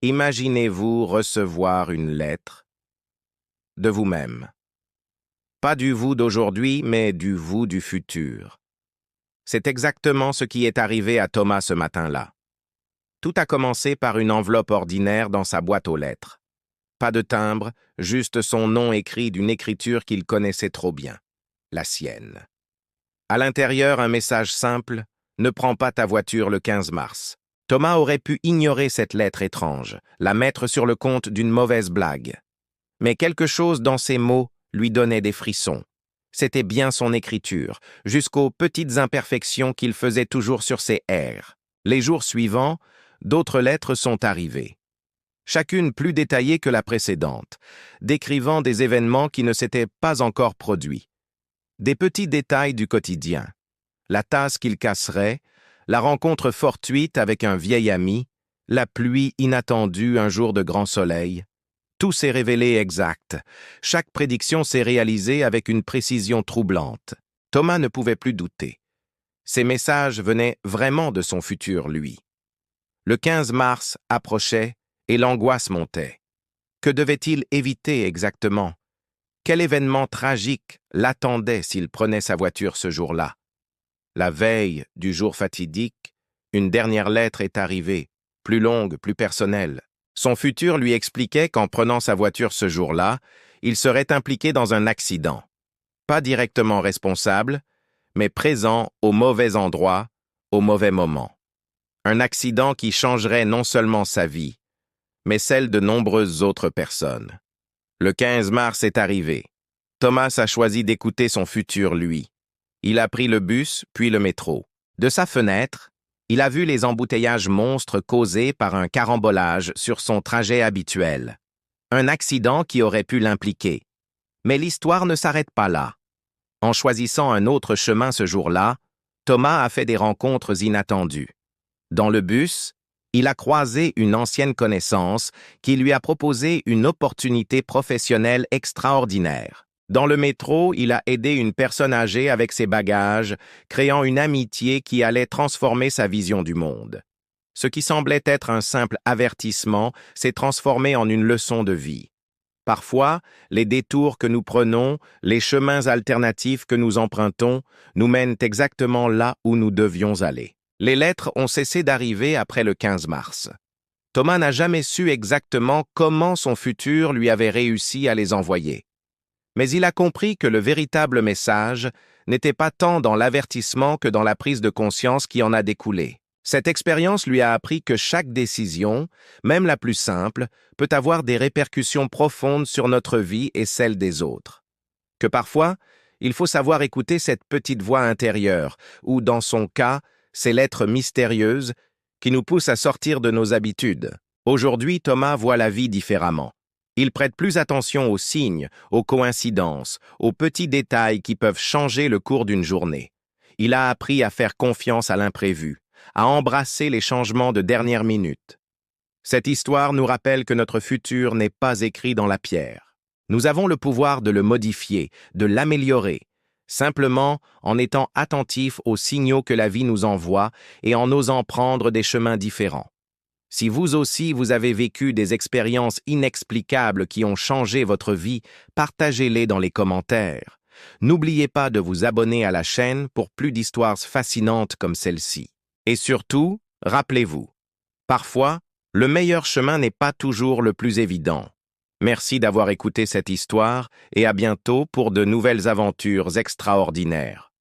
Imaginez-vous recevoir une lettre de vous-même. Pas du vous d'aujourd'hui, mais du vous du futur. C'est exactement ce qui est arrivé à Thomas ce matin-là. Tout a commencé par une enveloppe ordinaire dans sa boîte aux lettres. Pas de timbre, juste son nom écrit d'une écriture qu'il connaissait trop bien, la sienne. À l'intérieur, un message simple: « Ne prends pas ta voiture le 15 mars ». Thomas aurait pu ignorer cette lettre étrange, la mettre sur le compte d'une mauvaise blague. Mais quelque chose dans ces mots lui donnait des frissons. C'était bien son écriture, jusqu'aux petites imperfections qu'il faisait toujours sur ses R. Les jours suivants, d'autres lettres sont arrivées. Chacune plus détaillée que la précédente, décrivant des événements qui ne s'étaient pas encore produits. Des petits détails du quotidien. La tasse qu'il casserait, la rencontre fortuite avec un vieil ami, la pluie inattendue un jour de grand soleil. Tout s'est révélé exact. Chaque prédiction s'est réalisée avec une précision troublante. Thomas ne pouvait plus douter. Ces messages venaient vraiment de son futur, lui. Le 15 mars approchait et l'angoisse montait. Que devait-il éviter exactement? Quel événement tragique l'attendait s'il prenait sa voiture ce jour-là? La veille du jour fatidique, une dernière lettre est arrivée, plus longue, plus personnelle. Son futur lui expliquait qu'en prenant sa voiture ce jour-là, il serait impliqué dans un accident. Pas directement responsable, mais présent au mauvais endroit, au mauvais moment. Un accident qui changerait non seulement sa vie, mais celle de nombreuses autres personnes. Le 15 mars est arrivé. Thomas a choisi d'écouter son futur, lui. Il a pris le bus, puis le métro. De sa fenêtre, il a vu les embouteillages monstres causés par un carambolage sur son trajet habituel. Un accident qui aurait pu l'impliquer. Mais l'histoire ne s'arrête pas là. En choisissant un autre chemin ce jour-là, Thomas a fait des rencontres inattendues. Dans le bus, il a croisé une ancienne connaissance qui lui a proposé une opportunité professionnelle extraordinaire. Dans le métro, il a aidé une personne âgée avec ses bagages, créant une amitié qui allait transformer sa vision du monde. Ce qui semblait être un simple avertissement s'est transformé en une leçon de vie. Parfois, les détours que nous prenons, les chemins alternatifs que nous empruntons, nous mènent exactement là où nous devions aller. Les lettres ont cessé d'arriver après le 15 mars. Thomas n'a jamais su exactement comment son futur lui avait réussi à les envoyer. Mais il a compris que le véritable message n'était pas tant dans l'avertissement que dans la prise de conscience qui en a découlé. Cette expérience lui a appris que chaque décision, même la plus simple, peut avoir des répercussions profondes sur notre vie et celle des autres. Que parfois, il faut savoir écouter cette petite voix intérieure, ou dans son cas, ces lettres mystérieuses qui nous poussent à sortir de nos habitudes. Aujourd'hui, Thomas voit la vie différemment. Il prête plus attention aux signes, aux coïncidences, aux petits détails qui peuvent changer le cours d'une journée. Il a appris à faire confiance à l'imprévu, à embrasser les changements de dernière minute. Cette histoire nous rappelle que notre futur n'est pas écrit dans la pierre. Nous avons le pouvoir de le modifier, de l'améliorer, simplement en étant attentifs aux signaux que la vie nous envoie et en osant prendre des chemins différents. Si vous aussi vous avez vécu des expériences inexplicables qui ont changé votre vie, partagez-les dans les commentaires. N'oubliez pas de vous abonner à la chaîne pour plus d'histoires fascinantes comme celle-ci. Et surtout, rappelez-vous, parfois, le meilleur chemin n'est pas toujours le plus évident. Merci d'avoir écouté cette histoire et à bientôt pour de nouvelles aventures extraordinaires.